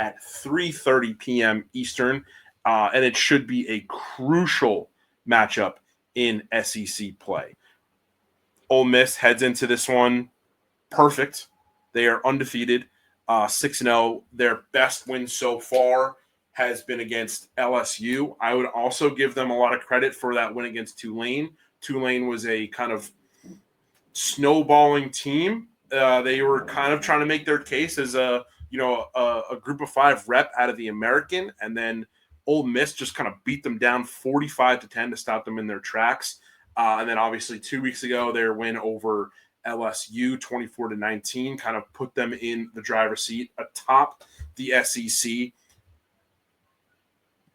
at 3:30 p.m. Eastern, and it should be a crucial matchup in SEC play. Ole Miss heads into this one perfect. They are undefeated, 6-0. Their best win so far has been against LSU. I would also give them a lot of credit for that win against Tulane. Tulane was a kind of snowballing team. They were kind of trying to make their case as a group of 5 rep out of the American, and then Ole Miss just kind of beat them down 45-10 to stop them in their tracks. And then obviously 2 weeks ago, their win over LSU 24-19 kind of put them in the driver's seat atop the SEC.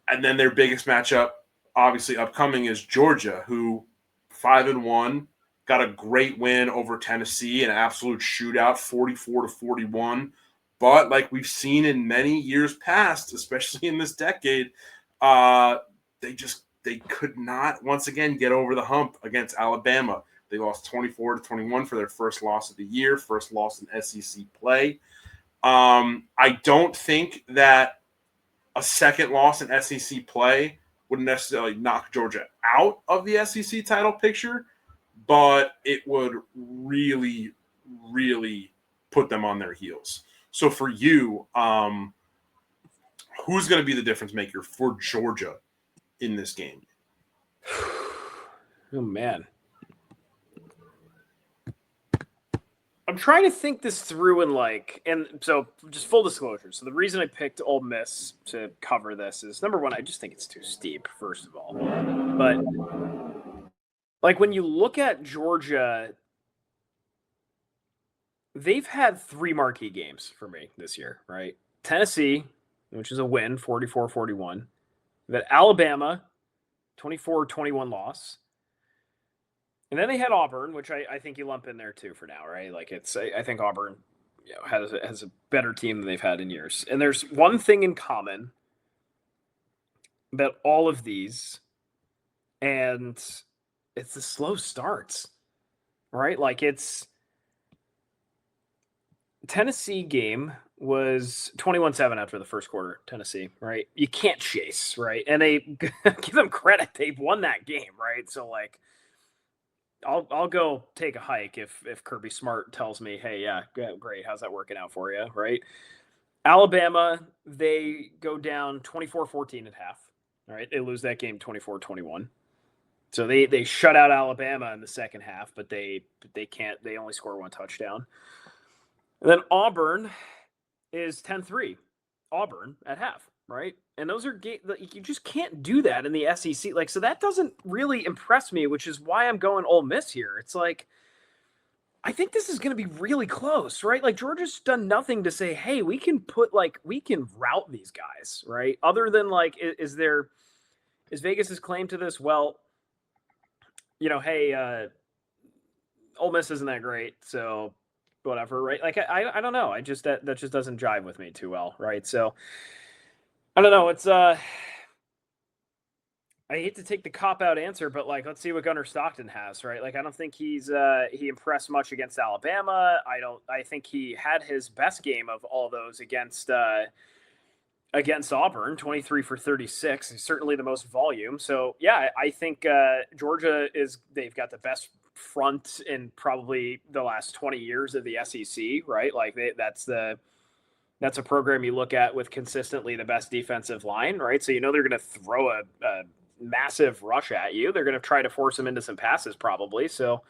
And then their biggest matchup, obviously upcoming, is Georgia, who 5-1, got a great win over Tennessee, an absolute shootout, 44-41. But like we've seen in many years past, especially in this decade, they could not once again get over the hump against Alabama. They lost 24-21 for their first loss of the year, first loss in SEC play. I don't think that a second loss in SEC play would necessarily knock Georgia out of the SEC title picture, but it would really, really put them on their heels. So for you, who's going to be the difference maker for Georgia in this game? Oh, man. I'm trying to think this through and so just full disclosure. So the reason I picked Ole Miss to cover this is, number one, I just think it's too steep, first of all. But like when you look at Georgia, they've had 3 marquee games for me this year, right? Tennessee, which is a win, 44-41. That Alabama, 24-21 loss. And then they had Auburn, which I think you lump in there too for now, right? Like I think Auburn has a better team than they've had in years. And there's one thing in common about all of these, and it's the slow starts, right? Like Tennessee game was 21-7 after the first quarter, Tennessee, right? You can't chase, right? And they give them credit. They've won that game, right? So like, I'll go take a hike if Kirby Smart tells me, hey, yeah, great. How's that working out for you, right? Alabama, they go down 24-14 at half, all right? They lose that game 24-21. So they shut out Alabama in the second half, but they can't. They only score 1 touchdown. And then Auburn is 10-3. Auburn at half, right? And those are games you just can't do that in the SEC. Like, so that doesn't really impress me, which is why I'm going Ole Miss here. It's like, I think this is going to be really close, right? Like, Georgia's done nothing to say, hey, we can route these guys, right? Other than like, is Vegas's claim to this? Well, hey, Ole Miss isn't that great, so whatever, right? Like, I don't know. I just that just doesn't jive with me too well, right? So I don't know. It's I hate to take the cop-out answer, but like, let's see what Gunnar Stockton has, right? Like, I don't think he impressed much against Alabama. I think he had his best game of all those against Auburn, 23 for 36. He's certainly the most volume. So yeah, I think Georgia they've got the best front in probably the last 20 years of the SEC, right? Like that's a program you look at with consistently the best defensive line, right? So they're going to throw a massive rush at you. They're going to try to force them into some passes probably. So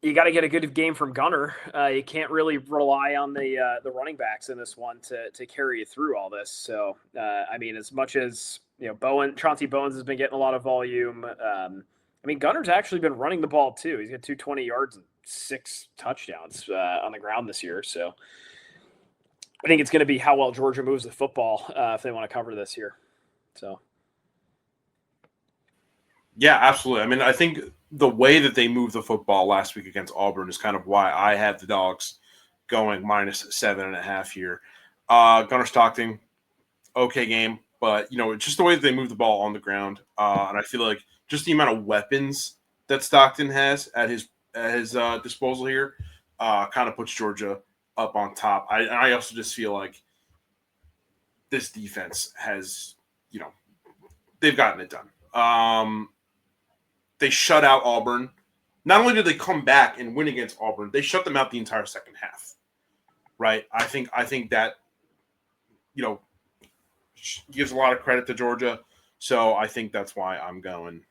you got to get a good game from Gunnar. You can't really rely on the running backs in this one to carry you through all this. So, I mean, as much as, Chauncey Bowens has been getting a lot of volume. Gunnar's actually been running the ball too. He's got 220 yards and 6 touchdowns on the ground this year. So I think it's going to be how well Georgia moves the football if they want to cover this here. So. Yeah, absolutely. I mean, I think the way that they moved the football last week against Auburn is kind of why I have the Dogs going -7.5 here. Gunnar Stockton, okay game, but just the way that they move the ball on the ground, and I feel like just the amount of weapons that Stockton has at his disposal here kind of puts Georgia up on top. I also just feel like this defense has, they've gotten it done. They shut out Auburn. Not only did they come back and win against Auburn, they shut them out the entire second half. Right? I think that, gives a lot of credit to Georgia. So I think that's why I'm going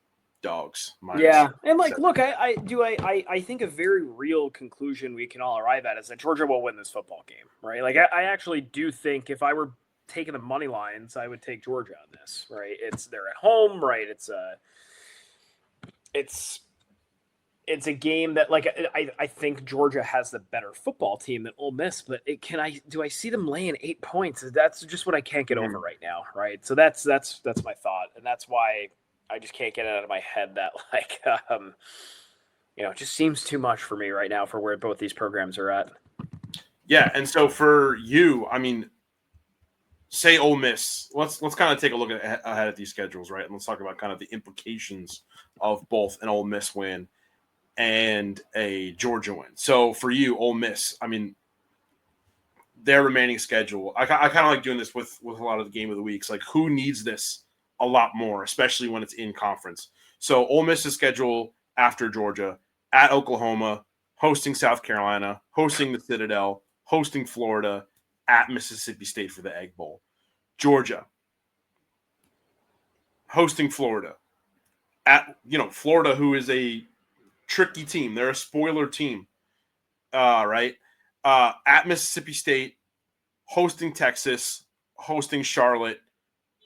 Dogs. Yeah, and look, I think a very real conclusion we can all arrive at is that Georgia will win this football game, right? Like I actually do think if I were taking the money lines, I would take Georgia on this, right? They're at home, right? It's a game that I think Georgia has the better football team than Ole Miss, but do I see them laying 8 points? That's just what I can't get over right now, right? So that's my thought, and that's why I just can't get it out of my head that it just seems too much for me right now for where both these programs are at. Yeah, and so for you, I mean, say Ole Miss. Let's kind of take a look ahead at these schedules, right? And let's talk about kind of the implications of both an Ole Miss win and a Georgia win. So for you, Ole Miss, I mean, their remaining schedule. I kind of like doing this with a lot of the game of the weeks. Like, who needs this a lot more, especially when it's in conference? So Ole Miss's schedule after Georgia, at Oklahoma, hosting South Carolina, hosting the Citadel, hosting Florida, at Mississippi State for the Egg Bowl. Georgia, hosting Florida, at Florida, who is a tricky team. They're a spoiler team, right? At Mississippi State, hosting Texas, hosting Charlotte,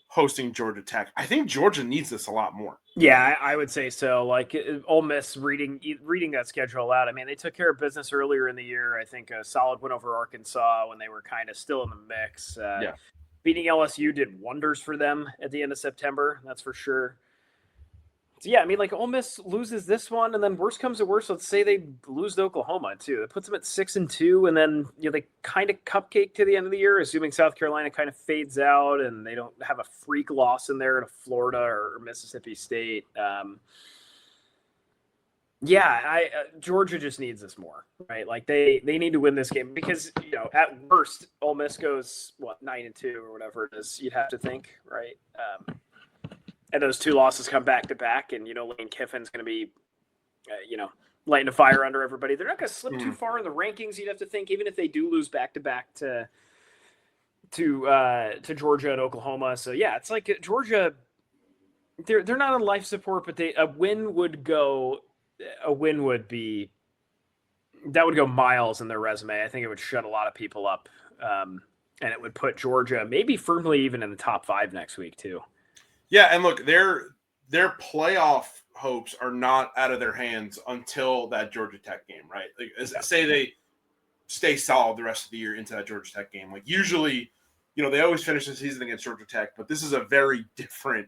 hosting Georgia Tech. I think Georgia needs this a lot more. Yeah, I would say so. Like Ole Miss reading that schedule out. I mean, they took care of business earlier in the year. I think a solid win over Arkansas when they were kind of still in the mix. Beating LSU did wonders for them at the end of September. That's for sure. So yeah, I mean, Ole Miss loses this one, and then worst comes to worst, let's say they lose to Oklahoma too. It puts them at 6-2, and then they kind of cupcake to the end of the year, assuming South Carolina kind of fades out and they don't have a freak loss in there to Florida or Mississippi State. Georgia just needs this more, right? Like they need to win this game because at worst, Ole Miss goes 9-2 or whatever it is. You'd have to think, right? And those two losses come back to back, and Lane Kiffin's going to be, lighting a fire under everybody. They're not going to slip too far in the rankings. You'd have to think, even if they do lose back to back to Georgia and Oklahoma. So yeah, it's like Georgia. They're not on life support, but a win would go miles in their resume. I think it would shut a lot of people up, and it would put Georgia maybe firmly even in the top 5 next week too. Yeah, and look, their playoff hopes are not out of their hands until that Georgia Tech game, right? Like, say they stay solid the rest of the year into that Georgia Tech game. Like usually, they always finish the season against Georgia Tech, but this is a very different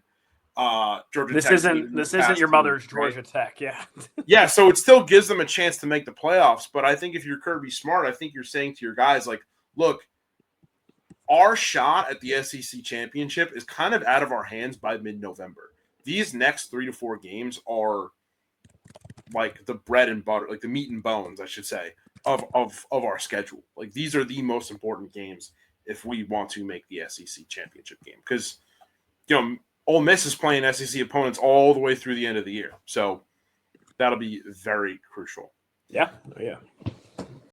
Georgia Tech. This isn't your mother's Georgia right? Tech, yeah. Yeah, so it still gives them a chance to make the playoffs, but I think if you're Kirby Smart, I think you're saying to your guys, like, look, our shot at the SEC championship is kind of out of our hands by mid-November. These next 3 to 4 games are like the bread and butter, like the meat and bones, I should say, of our schedule. Like these are the most important games if we want to make the SEC championship game. Because, Ole Miss is playing SEC opponents all the way through the end of the year. So that'll be very crucial. Yeah.